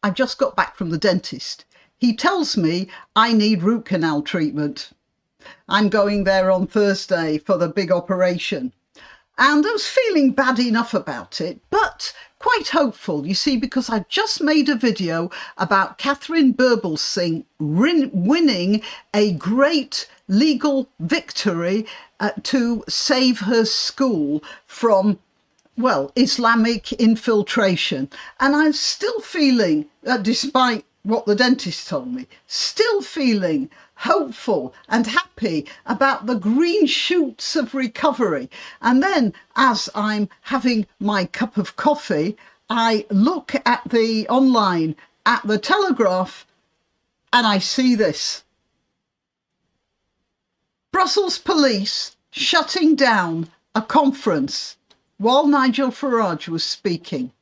I just got back from the dentist. He tells me I need root canal treatment. I'm going there on Thursday for the big operation. And I was feeling bad enough about it, but quite hopeful, you see, because I've just made a video about Catherine Birbalsingh winning a great legal victory to save her school from, well, Islamic infiltration. And I'm still feeling, despite what the dentist told me, still feeling hopeful and happy about the green shoots of recovery. And then as I'm having my cup of coffee, I look at the online at the Telegraph and I see this. Brussels police shutting down a conference while Nigel Farage was speaking.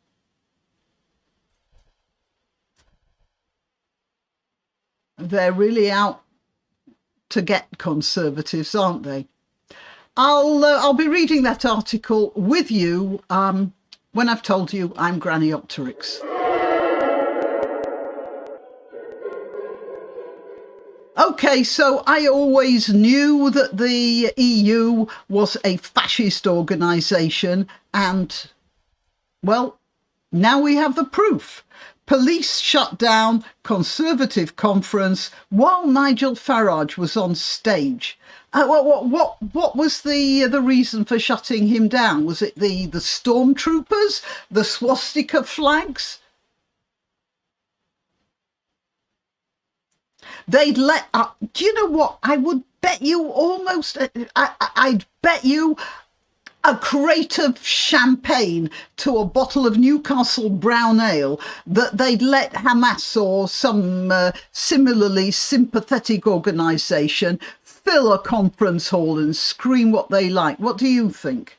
They're really out to get Conservatives, aren't they? I'll be reading that article with you when I've told you I'm Granny Opterix. Okay, so I always knew that the EU was a fascist organisation and, well, now we have the proof. Police shut down Conservative conference while Nigel Farage was on stage. What was the reason for shutting him down? Was it the stormtroopers, the swastika flags? They'd let up. Do you know what? I would bet you almost. I'd bet you a crate of champagne to a bottle of Newcastle brown ale that they'd let Hamas or some similarly sympathetic organisation fill a conference hall and scream what they like. What do you think?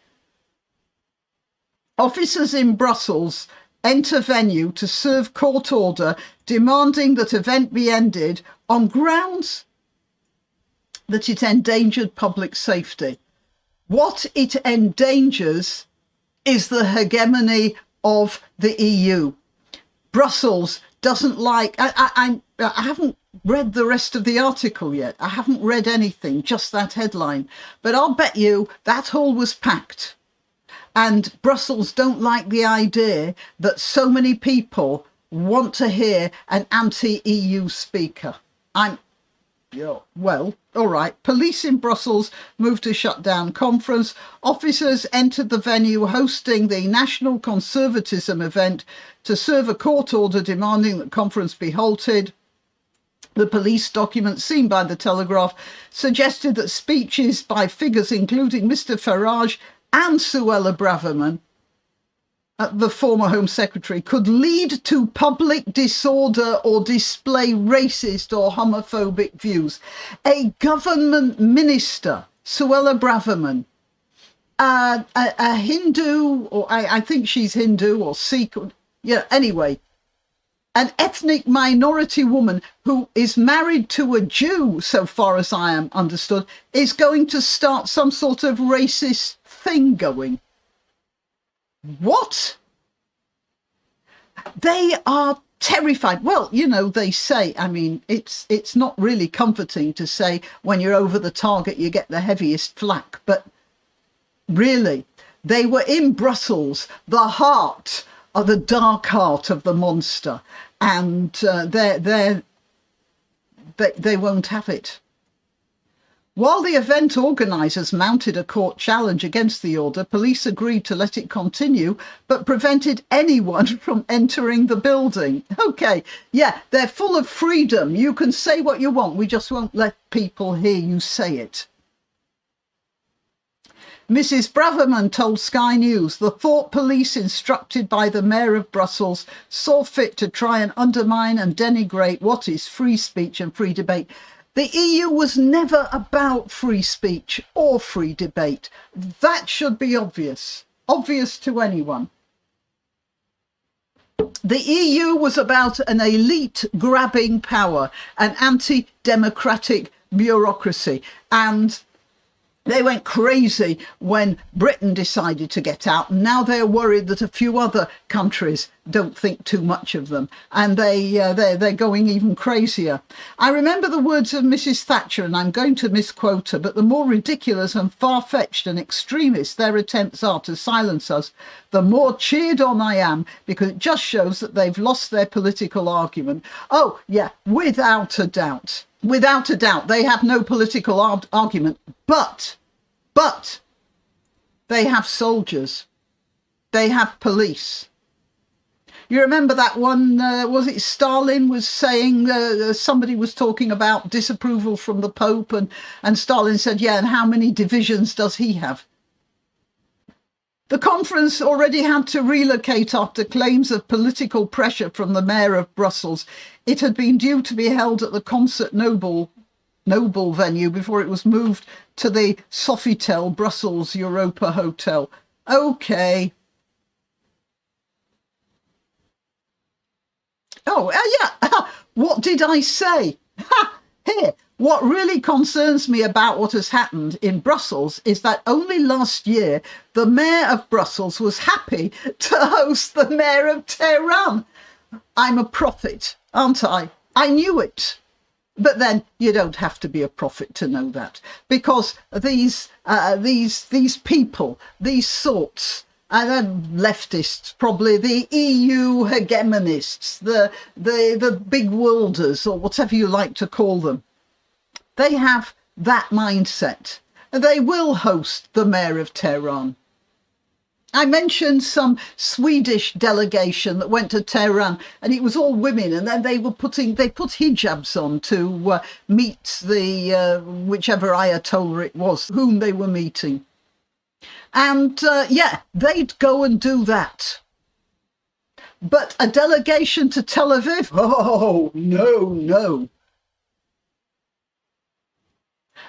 Officers in Brussels enter venue to serve court order demanding that event be ended on grounds that it endangered public safety. What it endangers is the hegemony of the EU. Brussels doesn't like... I haven't read the rest of the article yet. I haven't read anything, just that headline. But I'll bet you that hall was packed. And Brussels don't like the idea that so many people want to hear an anti-EU speaker. Well, all right. Police in Brussels moved to shut down conference. Officers entered the venue hosting the National Conservatism event to serve a court order demanding that conference be halted. The police document seen by the Telegraph suggested that speeches by figures including Mr. Farage and Suella Braverman, the former Home Secretary, could lead to public disorder or display racist or homophobic views. A government minister, Suella Braverman, a Hindu, or I think she's Hindu or Sikh, anyway, an ethnic minority woman who is married to a Jew, so far as I am understood, is going to start some sort of racist thing going. What? They are terrified. Well, they say, I mean, it's not really comforting to say when you're over the target, you get the heaviest flak. But really, they were in Brussels, the heart of the dark heart of the monster. And they won't have it. While the event organisers mounted a court challenge against the order, police agreed to let it continue, but prevented anyone from entering the building. Okay, yeah, they're full of freedom. You can say what you want. We just won't let people hear you say it. Mrs. Braverman told Sky News the thought police, instructed by the Mayor of Brussels, saw fit to try and undermine and denigrate what is free speech and free debate. The EU was never about free speech or free debate. That should be obvious to anyone. The EU was about an elite grabbing power, an anti-democratic bureaucracy. And They went crazy when Britain decided to get out, and now they're worried that a few other countries don't think too much of them, and they're going even crazier. I remember the words of Mrs. Thatcher, and I'm going to misquote her, but the more ridiculous and far-fetched and extremist their attempts are to silence us, the more cheered on I am, because it just shows that they've lost their political argument. Oh, yeah, without a doubt. Without a doubt, they have no political argument, but they have soldiers, they have police. You remember that one, was it Stalin was saying, somebody was talking about disapproval from the Pope, and Stalin said, yeah, and how many divisions does he have? The conference already had to relocate after claims of political pressure from the mayor of Brussels. It had been due to be held at the Concert Noble venue before it was moved to the Sofitel Brussels Europa Hotel. Okay. Oh, yeah. What did I say? Here. What really concerns me about what has happened in Brussels is that only last year the mayor of Brussels was happy to host the mayor of Tehran. I'm a prophet, aren't I? I knew it. But then you don't have to be a prophet to know that, because these people, these sorts, and then leftists, probably the EU hegemonists, the big worlders, or whatever you like to call them, they have that mindset. They will host the mayor of Tehran. I mentioned some Swedish delegation that went to Tehran, and it was all women, and then they put hijabs on to meet the whichever Ayatollah it was whom they were meeting. And yeah, they'd go and do that. But a delegation to Tel Aviv? Oh, no.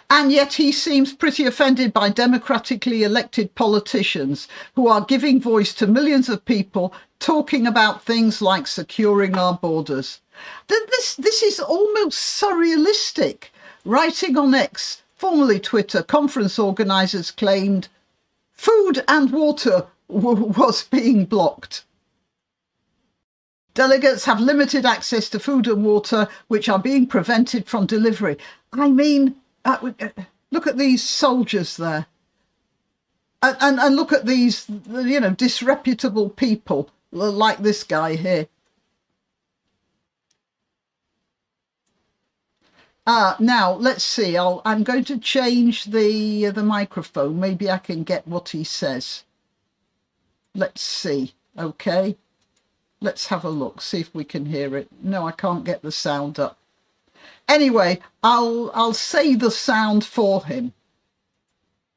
And yet he seems pretty offended by democratically elected politicians who are giving voice to millions of people talking about things like securing our borders. This is almost surrealistic. Writing on X, formerly Twitter, conference organisers claimed food and water was being blocked. Delegates have limited access to food and water, which are being prevented from delivery. I mean, look at these soldiers there, and look at these, disreputable people like this guy here. Now let's see. I'm going to change the microphone. Maybe I can get what he says. Let's see. Okay, let's have a look. See if we can hear it. No, I can't get the sound up. Anyway, I'll say the sound for him.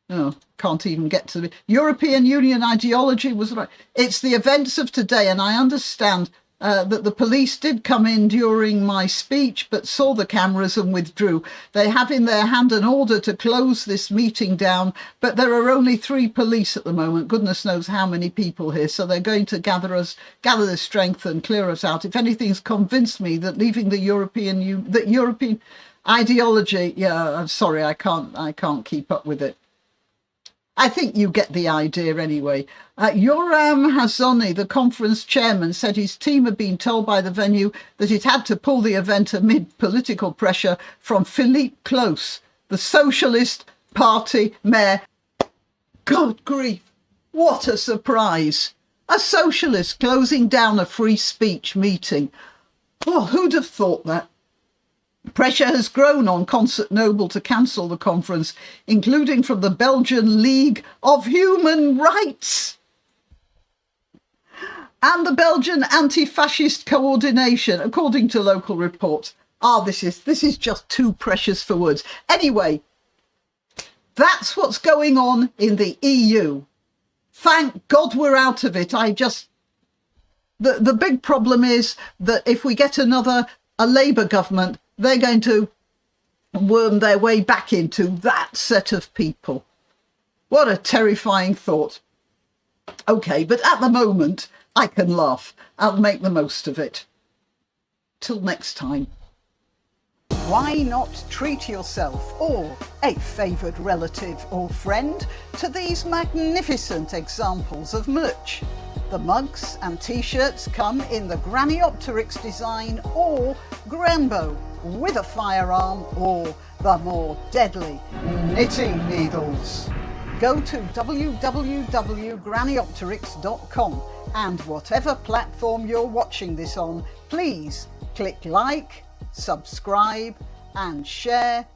Oh, can't even get to the European Union ideology was right. It's the events of today, and I understand that the police did come in during my speech, but saw the cameras and withdrew. They have in their hand an order to close this meeting down, but there are only 3 police at the moment. Goodness knows how many people here. So they're going to gather their strength and clear us out. If anything's convinced me that leaving the European ideology, yeah, I'm sorry, I can't keep up with it. I think you get the idea anyway. Yoram Hazoni, the conference chairman, said his team had been told by the venue that it had to pull the event amid political pressure from Philippe Close, the Socialist Party mayor. God grief, what a surprise. A socialist closing down a free speech meeting. Oh, who'd have thought that? Pressure has grown on Concert Noble to cancel the conference, including from the Belgian League of Human Rights and the Belgian Anti-Fascist Coordination, according to local reports. This is just too precious for words. Anyway, that's what's going on in the EU. Thank God we're out of it. The big problem is that if we get a Labour government, they're going to worm their way back into that set of people. What a terrifying thought. Okay, but at the moment, I can laugh. I'll make the most of it. Till next time. Why not treat yourself or a favoured relative or friend to these magnificent examples of merch? The mugs and t-shirts come in the Graniopteryx design or Grambo with a firearm or the more deadly knitting needles. Go to www.graniopteryx.com and whatever platform you're watching this on, please click like, subscribe and share.